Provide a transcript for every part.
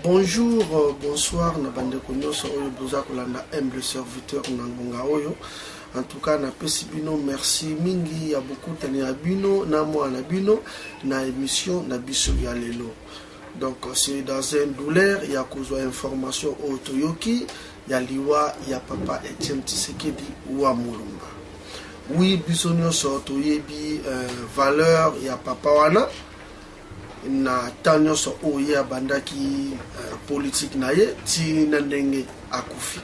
Bonjour, bonsoir, na bande konyoso oyo boza kolanda humble serviteur na ngonga oyo. En tout cas, na pesi bino merci mingi ya beaucoup tani ya bino na moi na bino na émission na biso ya lelo. Donc c'est dans une douleur ya kozwa information au Toyoki ya liwa ya papa Etienne Tshisekedi wa Mulumba. Oui, biso nyonso toyebi valeur ya papa wana na tanyo so oye abandaki politique na ye ti na ndenge akufi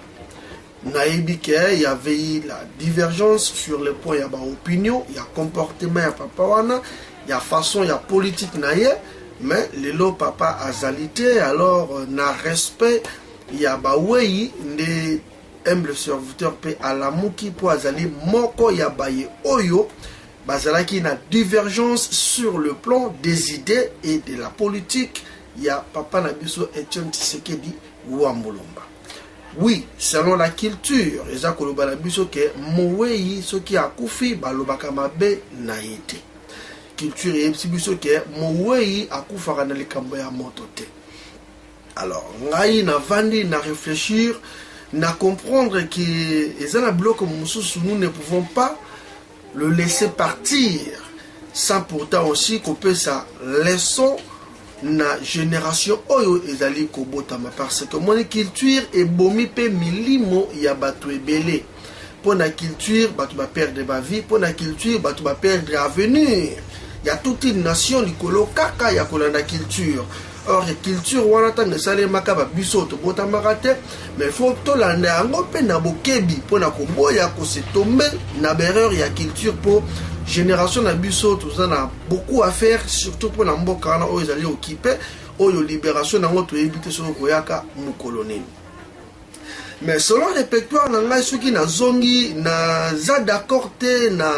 na yebi ke y avait la divergence sur le point ya ba opinion ya comportement ya papa wana ya façon ya politique na ye mais lelo papa azalité alors na respect ya ba wei nde humble serviteur pe alamuki po azali moko ya baye oyo bazalaki na divergence sur le plan des idées et de la politique. Il y a papa Nabiso Etienne Tshisekedi wa Mulumba. Oui, selon la culture, les akoloba Nabiso ke mouei soki akufi balobaka mabe na ete. Culture et biso ke mouei akufaka na likambo ya moto te. Alors, ngai na vandi na réfléchir, na comprendre que ezana bloc mususu nous ne pouvons pas le laisser partir sans pourtant aussi qu'on peut sa leçon na génération oyo ezali kobotama parce que mon culture est bomi pe milimo ya batu ebele pour la culture batu ba perdre ba vie pour la culture batu ba perdre avenir il y a toute une nation likolo kaka ya kolanda culture. Or, la culture, wana tanga sale makaba biso to botama te, mais faut to landa yango pe na bokebi pour na koboya ko se tomber na berreur ya culture pour génération na biso to na beaucoup à faire surtout pour na mboka na oyo ezali occupé oyo libération na ngoto ebité so koyaka mu colonel. Mais selon le répertoire na ngai soki na zongi na za d'accord te na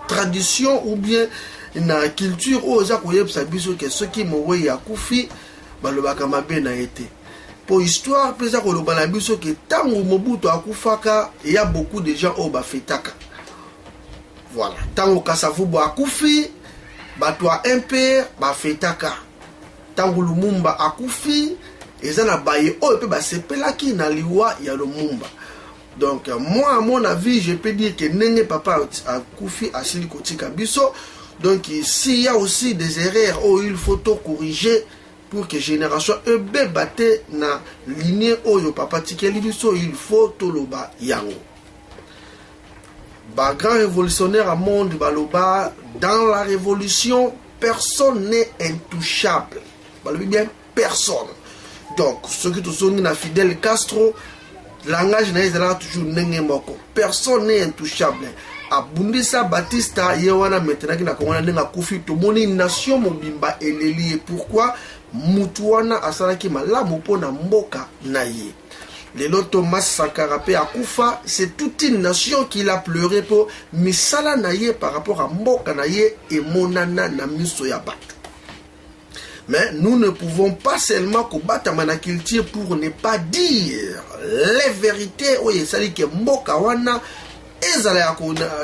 tradition ou bien na culture oyo za koyebisa biso ke soki mowe ya kufi balobaka mabe na ete. Pour histoire, pesa koloba na biso ke tango Mobutu akufaka, il y a beaucoup de gens au bafetaka. Voilà. Tango Kasavubu akufi, batwa impère bafetaka. Tango Lumumba akufi, ezana baye o pe basepelaki na liwa ya Lumumba. Donc moi à mon avis, je peux dire que nenge papa akufi asili kotika biso. Donc s'il y a aussi des erreurs où il faut tout corriger pour que génération ebe bate na lignée oyo papa tikeli biso, il faut tout loba yango. Ba grand révolutionnaire à monde baloba, dans la révolution personne n'est intouchable. Balobi bien personne. Donc ce qui tout sont na Fidel Castro, langage na ezala toujours nenge moko. Personne n'est intouchable. Abundisa Batista yewana maintenant qui na kongona ndenga kufi to moni nation mobimba eleli. Pourquoi mutuana asalaki malamu pona mboka na ye. Lelo Thomas Sankara pe akufa, c'est toute une nation qui l'a pleuré pour misala na ye par rapport à mboka na ye et monana na miso ya bat. Mais nous ne pouvons pas seulement combattre la culture pour ne pas dire les vérités. Oui, ça dit que mboka wana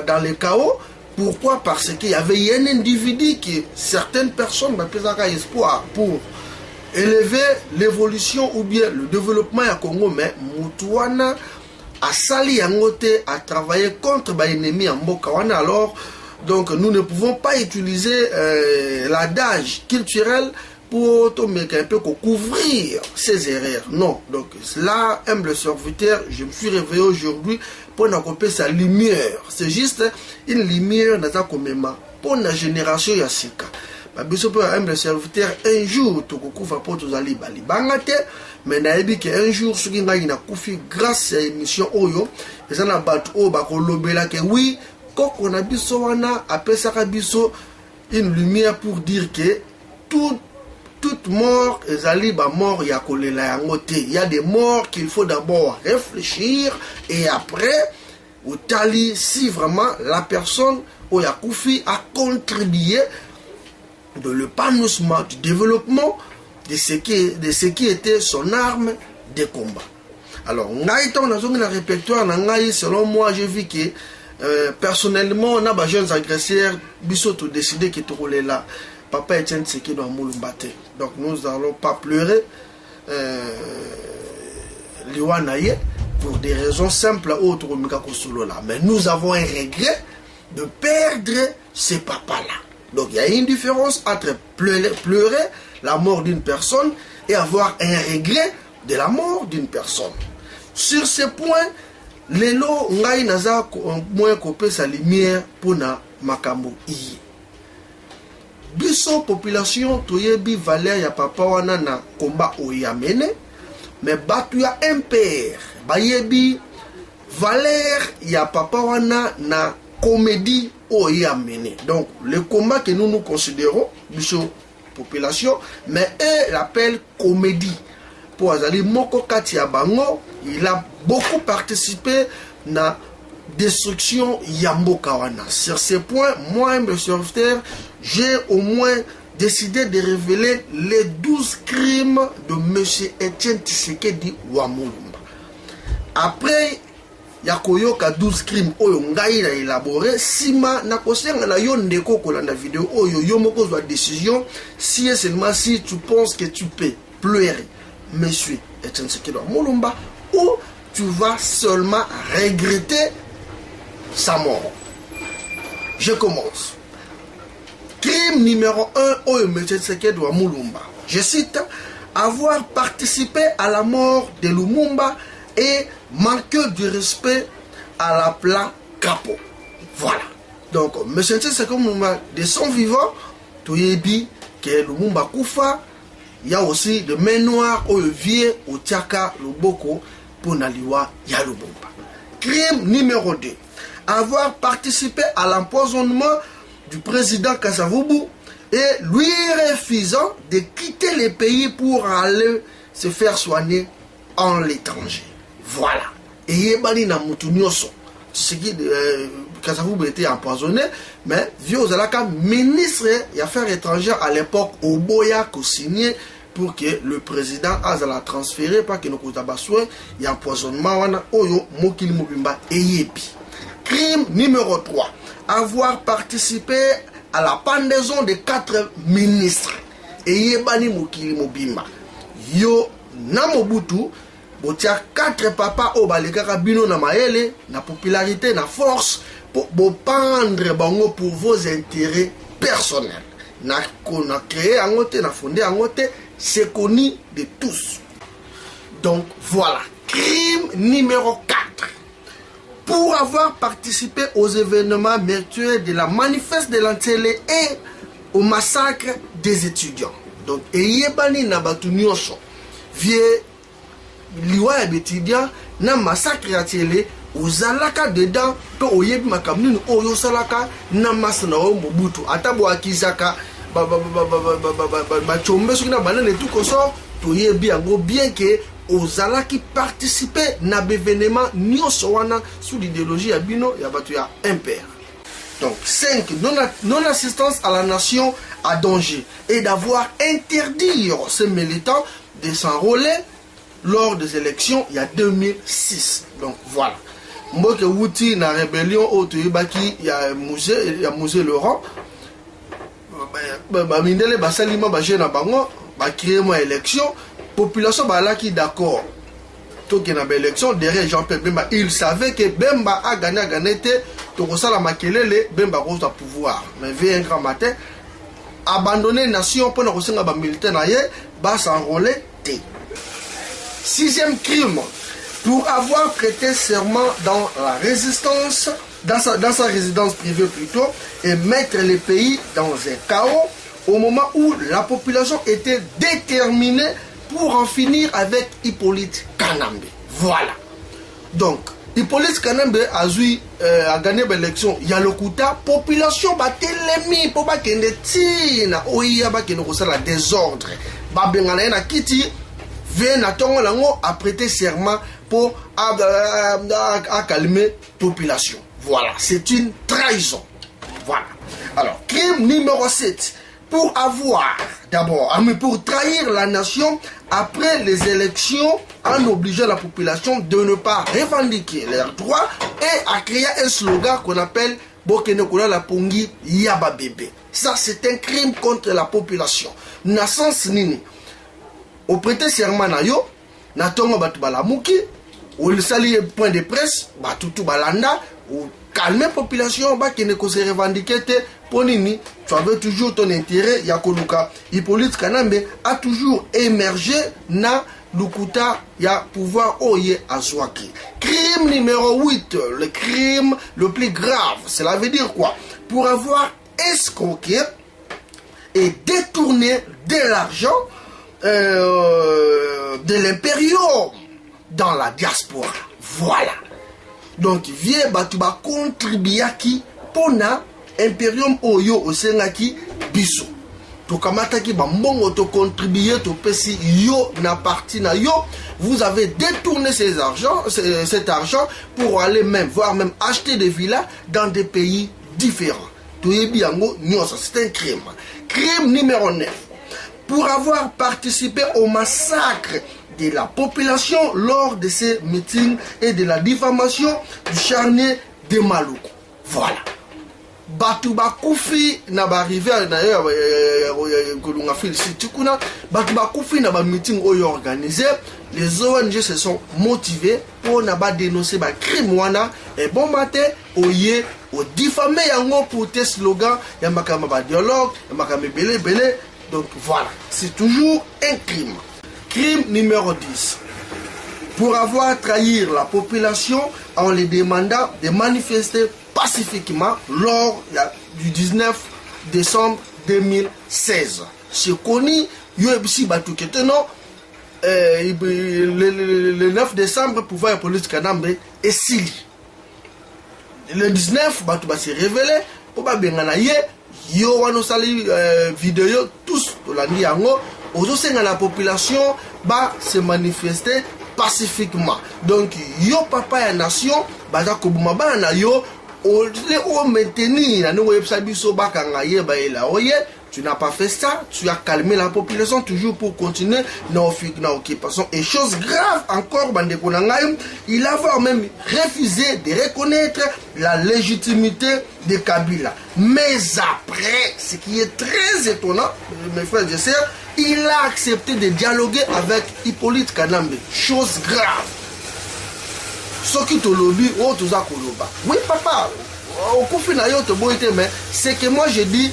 dans le chaos. Pourquoi? Parce qu'il y avait un individu qui, certaines personnes ont espoir pour élever l'évolution ou bien le développement du Congo, mais Moutouana a sali yangote, a travaillé contre l'ennemi en Mbokawana. Alors, donc nous ne pouvons pas utiliser l'adage culturel pour un peu couvrir ces erreurs. Non, donc là, humble serviteur, je me suis réveillé aujourd'hui pour n'accomplir sa lumière. C'est juste une lumière dans un pour la génération Yassika. Biso pour humble serviteur, un jour, tu vas pour tous les balibangate, mais naebi que un jour, ce qui n'a koufi grâce à l'émission Oyo, les gens battu au bakolobela que oui, quand on a biso wana, après ça biso une lumière pour dire que toute mort, mort, il y a des morts qu'il faut d'abord réfléchir et après, au tali, si vraiment la personne ou Yakoufi a contribué de l'épanouissement, du développement de ce qui était son arme de combat. Alors, on a un répertoire, selon moi, j'ai vu que personnellement, on a des jeunes agresseurs, ils ont décidé qu'ils étaient là. Papa Etienne Tshisekedi doit Mulumba. Donc nous n'allons pas pleurer. Liwanaye pour des raisons simples autres. Mais nous avons un regret de perdre ces papas-là. Donc il y a une différence entre pleurer la mort d'une personne et avoir un regret de la mort d'une personne. Sur ce point, lelo ngai naza moins kopé sa lumière pour na makambo iye. Biso population toyebi valeur ya papa wana na combat oyamene, mais batu ya MPR bayebi valeur ya papa wana na comédie oyamene. Donc le combat que nous considérons biso population, mais eux l'appellent comédie. Pour Azali Moko Katia Bango, il a beaucoup participé à la destruction Yambo Kawana. Sur ce point, moi, M. Serviteur, j'ai au moins décidé de révéler les 12 crimes de M. Etienne Tshisekedi Wamulumba. Après, Yakoyoka 12 crimes oyo ngai na élaboré sima na kosenga na yo ndeko kolanda vidéo oyo yo moko zwa décision si et seulement si tu penses que tu peux pleurer monsieur Etienne Tshisekedi Wamulumba ou tu vas seulement regretter sa mort. Je commence. Crime numéro 1 oyo monsieur Tshisekedi Wamulumba. Je cite: avoir participé à la mort de Lumumba et manquer du respect à la plan Capo. Voilà. Donc, M. Tshisekedi Wamulumba, de son vivant, Toyebi, que Lumumba Koufa, il y a aussi de main noire au vieux, au Tiaka, le Boko, pour Naliwa, ya Lumumba. Crime numéro 2. Avoir participé à l'empoisonnement du président Kasavubu et lui refusant de quitter le pays pour aller se faire soigner en l'étranger. Voilà. Et Yebani na Moutounioso. Ce qui Kasavubu était empoisonné, mais vieux Ozalaka, ministre des Affaires étrangères à l'époque, Oboya, qui signé pour que le président Azala transféré, pas que nous avons il y a empoisonnement, Oyo, Mokili Mobimba et Yebi. Crime numéro 3. Avoir participé à la pendaison de 4 ministres. Et Yebani Mokili Mobimba. Yo, Namobutu, botia 4 papas au balekaka bino na maele, na popularité, na force, pour pendre bango pour vos intérêts personnels. Na créé un côté, na fondé un côté, c'est connu de tous. Donc voilà. Crime numéro 4. Pour avoir participé aux événements meurtriers de la manifeste de l'Antélé et au massacre des étudiants. Donc, Eyebani Nabatu Nyonso, vieux liwa ya étudiants, na massacre ya télé, ozalaka dedans, to oyebi makamninu oyo salaka, na masana o Mobutu, atabo akizaka, chombe soki na banane tout koso, to yebi yango bien que ozala qui participer na l'événement nyonso wana sous l'idéologie ya bino ya batu ya MPR. Donc 5, non-assistance à la nation à danger et d'avoir interdit ces militants de s'enrôler lors des élections il y a 2006. Donc voilà. Mboke wuti na rébellion au Toyibaki il y a musée Laurent. Mindele basalima ba jeune bango ba créer moi élection. Population balaki d'accord. Tout qui n'a pas élection derrière Jean-Pierre Bemba, il savait que Bemba a gagné tout ça la makelele Bemba rose à pouvoir. Mais vient un grand matin abandonner nation pour nous ba militaire naie ba s'enrôler té. 6e crime, pour avoir prêté serment dans la résistance dans sa résidence privée plutôt et mettre le pays dans un chaos au moment où la population était déterminée pour en finir avec Hippolyte Kanambe. Voilà. Donc, Hippolyte Kanambe a gagné l'élection. Il y a le coup la population a télémi pour pas qu'il y ait un désordre. Babengana na kiti vient à prêter serment pour calmer la population. Voilà. C'est une trahison. Voilà. Alors, crime numéro 7. Pour avoir, d'abord, pour trahir la nation après les élections en obligeant la population de ne pas revendiquer leurs droits et à créer un slogan qu'on appelle Bokenekola la Pongi Yaba Bébé. Ça, c'est un crime contre la population. Nassance Nini. au prêter serment na yo na tongo batu balamuki ou le sali point de presse batu tout balanda ou calmer population ba qui ne ko se revendiquer te ponini tu avais toujours ton intérêt ya koluka Hippolyte Kanambe a toujours émergé na lukuta ya pouvoir oye azwaki. Crime numéro 8, le crime le plus grave, cela veut dire quoi? Pour avoir escroqué et détourné de l'argent de l'impérium dans la diaspora. Voilà. Donc, vieux batuba contribuer qui pona impérium oyo osengaki biso. To kamata ki ba mbongo to contribuer to pesi yo na parti na yo. Vous avez détourné cet argent pour aller même voire même acheter des villas dans des pays différents. C'est un crime. Crime numéro 9. Pour avoir participé au massacre de la population lors de ces meetings et de la diffamation du charnier de Maluku. Voilà. Batuba Koufi n'a pas arrivé d'ailleurs Kolunga Félicite Kuna Batuba Koufi n'a pas meeting organisé. Les ONG se sont motivés pour n'a pas dénoncer ba crime wana et bon matin oye au diffamer yango pour tes slogans yamaka ba dialogue yamaka belé belé. Donc voilà, c'est toujours un crime. Crime numéro 10. Pour avoir trahi la population en les demandant de manifester pacifiquement lors du 19 décembre 2016. C'est connu, le 9 décembre, le pouvoir politique Kanambe est sili. Le 19, Batouba s'est révélé, pour pas bien yo wano sali vidéo tous la yango ozo la population ba se manifester pacifiquement. Donc yo papa ya nation baza kobuma ba na yo o maintenir na no website biso ba kanga ye ba ela oye. Tu n'as pas fait ça, tu as calmé la population toujours pour continuer dans l'occupation. Et chose grave encore, il a même refusé de reconnaître la légitimité de Kabila. Mais après, ce qui est très étonnant, mes frères et sœurs, il a accepté de dialoguer avec Hippolyte Kanambe. Chose grave. Ce qui te lobby, oh, tout ça, oui, papa, mais c'est que moi je dis.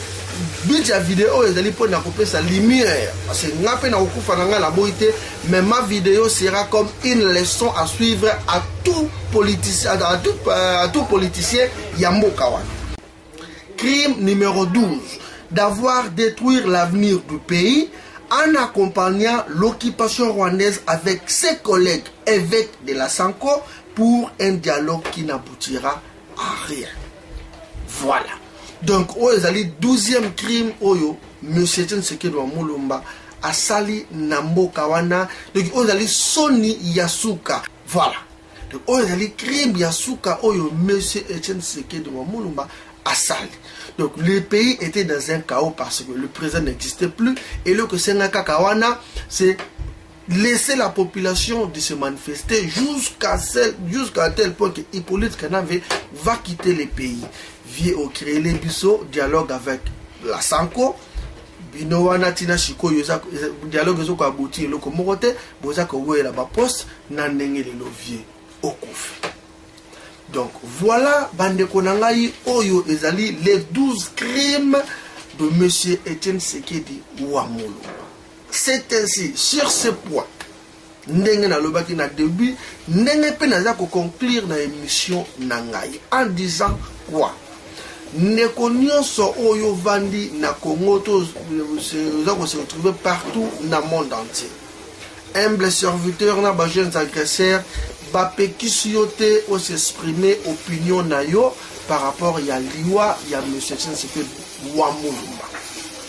But la vidéo est allée pour couper sa lumière. Parce que mais ma vidéo sera comme une leçon à suivre à tout politicien, à tout politicien Yambo Kawan. Crime numéro 12. D'avoir détruit l'avenir du pays en accompagnant l'occupation rwandaise avec ses collègues évêques de la Sanko pour un dialogue qui n'aboutira à rien. Voilà. Donc, le 12e crime, M. Tshisekedi wa Mulumba a sali Nambo Kawana. Donc, le Soni Yasuka. Voilà. Donc, le crime Yasuka, M. Tshisekedi wa Mulumba a sali. Donc, le pays était dans un chaos parce que le président n'existait plus. Et le que Senaka Kawana, c'est laisser la population de se manifester jusqu'à tel point que Hippolyte Kanambe va quitter le pays. Vie au créer les biseaux, dialogue avec la Sanko, Binowana Tina Shiko, dialogue avec Abouti, le Komorote, Bozako Oué la Bapost, Nandenge le Lovier, au Kouf. Donc voilà, Bande Konangaï, Oyo Ezali, les 12 crimes de M. Etienne Tshisekedi Wamolo. C'est ainsi, sur ce point, ndenge na lobaki na début, ndenge pe naza ko conclure na émission nangai en disant quoi? Neko nyonso oyo vandi na Congo to se retrouver partout dans le monde entier. Humble serviteur na ba jeunes agresseurs ba pekisiyote o s'exprimer opinion na yo par rapport ya liwa ya monsieur Tshisekedi wa Mulumba.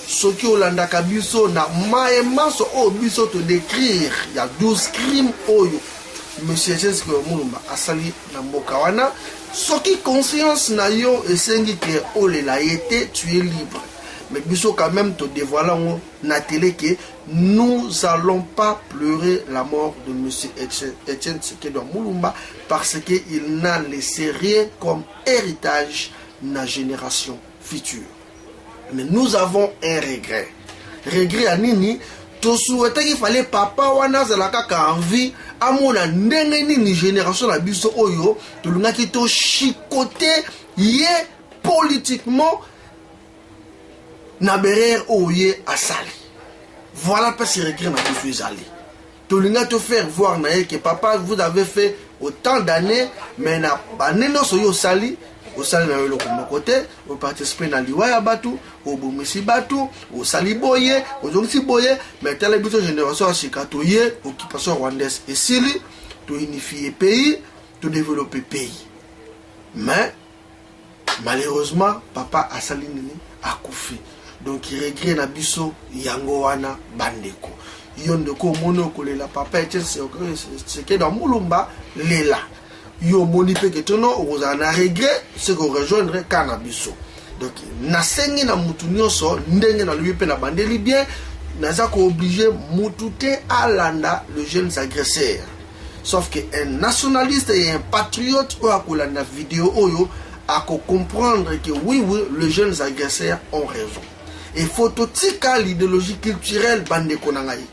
Soki Olanda Kabiso na maemaso o biso to décrire il y a 12 crimes oyo monsieur Tshisekedi Mulumba asali na mboka wana. Soki conscience na yo esengi que olela été tu es libre. Mais biso quand même te dévoilant na télé que nous allons pas pleurer la mort de monsieur Etienne Tshisekedi Mulumba parce que il n'a laissé rien comme héritage na génération future. Mais nous avons un regret. Regret à nini to souhaiter qu'il fallait papa wana zalaka ka envie amona ndenge ni génération la biso oyo to lungaki to chicoter ye politiquement na berer oye asali. Voilà parce que regret na biso ezali. To lunga te faire voir na que papa vous avez fait autant d'années mais na baneno so yo sali au sali na yo comme côté au participer na liwa ya batu au bomisi batu au sali boye au zongi boye mais telle biso génération a chikatoye occupation rwandaise et sili to unifier pays to développer pays. Mais malheureusement papa a sali nini akufi. Donc il regrette na biso yango wana bandeko. Yondeko mono kolela papa était c'est que dans mulumba lela. Yo moni pe ketono ozana regret c'est qu'on rejoindre cannabis. Donc na sengi na mutu nyonso ndenge na lui pe na bandeli bien naza ko obligé mutute alanda le jeune agresseur. Sauf que un nationaliste et un patriote ou akolanda vidéo oyo a comprendre que oui les jeunes agresseurs ont raison. Et phototika l'idéologie culturelle bande konangai.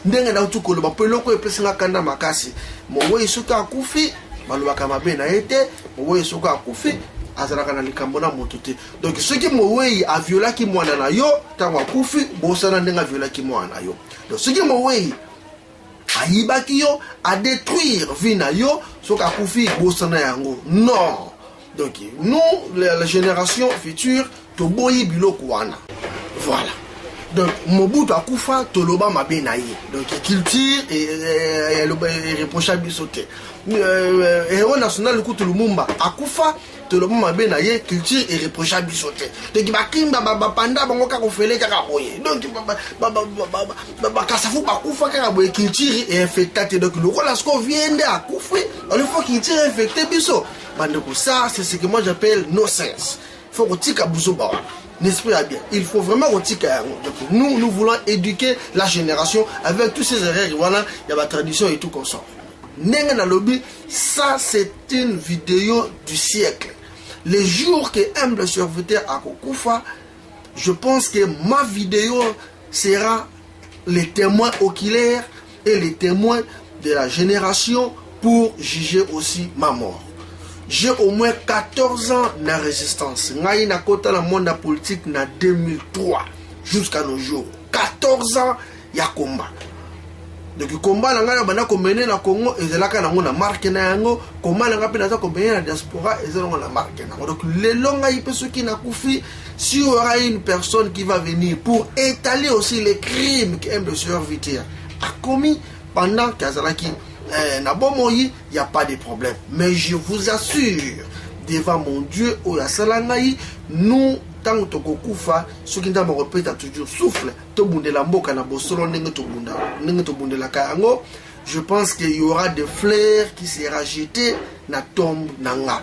Ndenge na utu koloba peloko epesinga kanda makasi. Mowe isuka akufi balobaka mabe na ete, mowe isuka akufi azalaka na likambo na moto te. Donc ce qui mowe a violaki mwana na yo tango akufi bosana ndenga violaki mwana yo. Donc ce qui mowe ayibaki yo a détruire vie na yo soka akufi bosana yango. Non. Donc nous la génération future to boyi biloko wana. Voilà. Donc Mobutu akufa toloba mabe na ye. Donc culture et reprochable sauté. Héros national coup Lumumba akufa toloba mabe na ye culture et reprochable sauté. Donc bakimba panda bango ka kofele ka boye. Donc kasafu bakufa ka boye culture et infecté. Donc le rôle asko vient akufa. Il faut culture infecté biso. Bandeko ça c'est ce que moi j'appelle no sense. Il faut que tika buso ba. N'est-ce pas bien? Il faut vraiment retirer. Nous voulons éduquer la génération avec tous ces erreurs. Voilà, il y a la tradition et tout comme ça. Nenga lobby, ça c'est une vidéo du siècle. Les jours que humble serviteur à Kokufa, je pense que ma vidéo sera les témoins oculaires et les témoins de la génération pour juger aussi ma mort. J'ai au moins 14 ans de résistance. J'ai na kota la monde politique na 2003 jusqu'à nos jours. 14 ans ya combat. Donc le combat nanga bana ko mener na Congo ezelaka na ngona marque na yango, combat nanga pe na ko mener na diaspora ezelaka na marque na. Donc le longa ipe ceux qui na kufi, si il y aura une personne qui va venir pour étaler aussi les crimes que M. Vitier a commis pendant qu'Azalaki il n'y a pas de problème. Mais je vous assure, devant mon Dieu, nous, tant que Tokokufa, ce qui me répète toujours souffle, je pense qu'il y aura des fleurs qui seront jetées dans la tombe Nanga.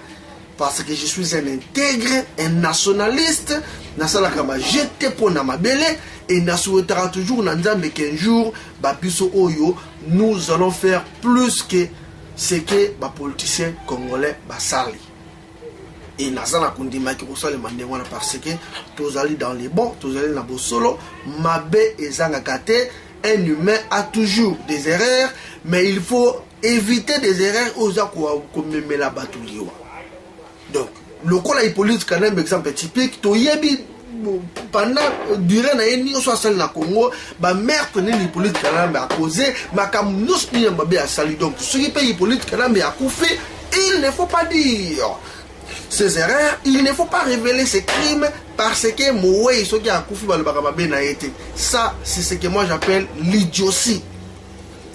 Parce que je suis un intègre, un nationaliste, nasalakama jeté pour Namabele et na souhaitera toujours Nanzambe qu'un jour, Babiso Oyo, nous allons faire plus que ce que les politiciens congolais basali. Et Nazana Kundima qui reçoit les mandemana parce que tous allés dans les bons, tous allés dans le solo, Mabe et Zangakate, un humain a toujours des erreurs, mais il faut éviter des erreurs aux gens qui la batuliwa. Donc, le cas de Hippolyte Kanambe, exemple typique, pendant durant l'année, soit celle na Congo, ma mère connaît Hippolyte Kanambe à causer, ma camounos n'y a pas à salir. Donc, ce qui paye Hippolyte Kanambe à couper, il ne faut pas dire ces erreurs, il ne faut pas révéler ces crimes parce que Moé, ce qui a coupé le Barababé n'a été. Ça, c'est ce que moi j'appelle l'idiotie.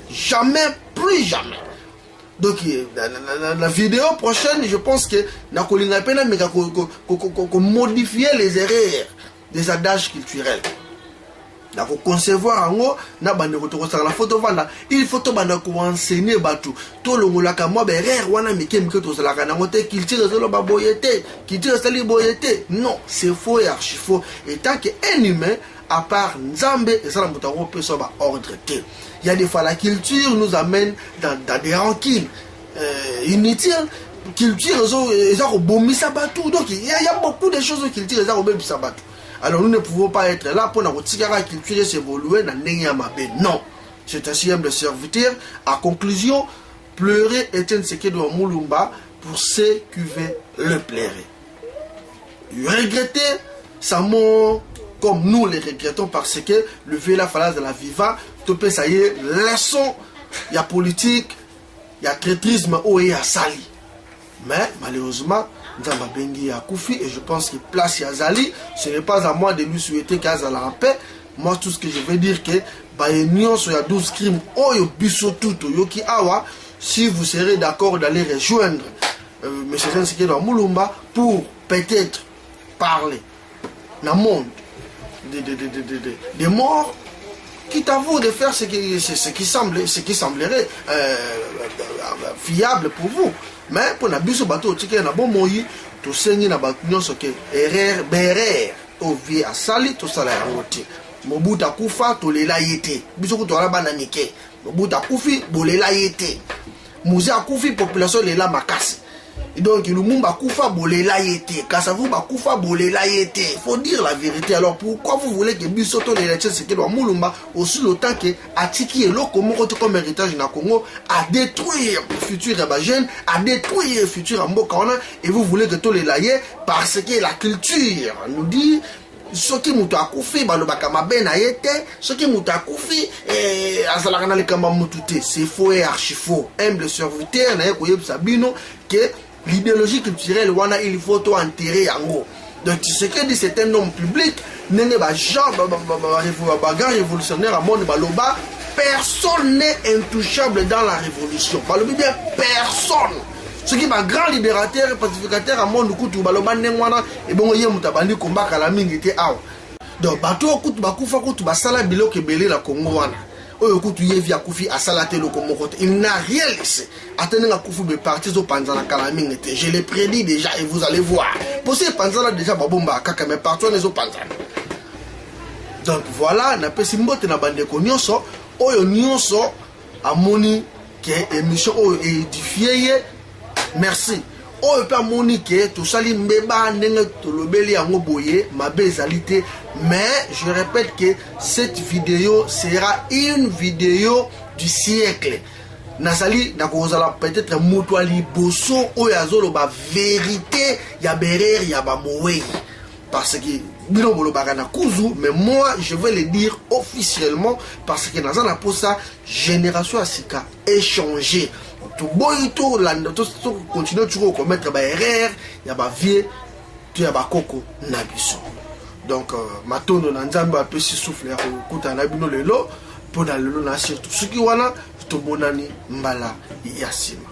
Jamais, plus jamais. Donc la vidéo prochaine, je pense que na kolinga pena mais modifier les erreurs des adages culturels. Na ko concevoir ngo na bande ko to la photo vanda il faut to banda ko enseigner batu to longola ka mo be erreur wana mike to sala kana ngote culture zelo ba boyete culture sali boyete. Non, c'est faux et archi faux. Et tant qu'un humain à part Nzambe et ça la mutaro peut se ba ordre té. Il y a des fois la culture nous amène dans des rancunes inutiles. Culture, ils ont bombé ça bateau. Donc il y a beaucoup de choses qui culture, ils ont bombé ça bateau. Alors nous ne pouvons pas être là pour nous tirer la culture et s'évoluer dans le non. C'est ainsi humble serviteur. À conclusion, pleurer est un secret de Moulumba pour ceux qui veulent le pleurer. Regretter sa mort comme nous les regrettons parce que le vieux la falaise de la viva, tout ça y est, leçon, il y a politique, il y a traîtrisme, il y a sali. Mais malheureusement, Nzamba Bengi a Koufi et je pense que place Yazali, ce n'est pas à moi de lui souhaiter qu'il y ait en paix. Moi, tout ce que je veux dire que il y a 12 crimes, si vous serez d'accord d'aller rejoindre M. Zenséké dans Moulumba pour peut-être parler dans le monde des morts, quitte à vous de faire ce qui semblerait fiable pour vous. Mais pour na biso bateau tike na bon moyi to sengi na bato nyonso ke erreur berer o vie asali to sala ya rote mobuta kufa to lela yete biso ko to ala bana nike mobuta kufi bolela yete muze akufi population lela makasi. Et donc, Lumumba Koufa bolela yete, Kassavou Koufa bolela yete. Il faut dire la vérité. Alors, pourquoi vous voulez que Bissoto les Léchens, c'est que Moulumba, aussi le temps que Atiki et l'eau, comme héritage na Congo, à détruire le futur Rabagène, à détruire le futur Ambokana, et vous voulez que tous les laïers, parce que la culture nous dit, ce qui m'a koufi, ce qui m'a koufi, c'est faux et archi faux. Humble serviteur, que l'idéologie culturelle, il faut tout enterrer en haut. Donc, ce que dit c'est un homme public, grand révolutionnaire à monde, personne n'est intouchable dans la révolution. Personne. Ce qui est un grand libérateur, pacificateur à monde, et bon, il y a un combat à la mine était out. Donc, bateau, bakufa, basala, bilo, kebele, la Congo. Il n'a rien laissé. Attendez la Koufu de partir au Panzana Kalaming. Je l'ai prédit déjà et vous allez voir. Pour ces Panzana déjà, Babomba, Kaka, mais partout les autres Panzana. Donc voilà, na pesimbote na bande ko nyonso, oyo nyonso amoni que émission oyo édifié. Merci. Oyo pe amoni que tout sali mbeba ndenge to lobeli yango boye mabe ezalité. Mais je répète que cette vidéo sera une vidéo du siècle. Nazali nakozala peut-être mutwali boso oyazolo ba vérité ya berer ya ba mowe parce que bino bolo bagana kuzu mais moi je vais le dire officiellement parce que nazana pour ça génération asika échanger tout boy tout lando tout continuer toujours commettre ba erreur ya ba vieux tu ya ba koko na biso. Donc, matondo na nzambe apesi souffle ya kokuta na bino lelo, pona lelo na surtout. Suki wana, to monani mbala ya sima.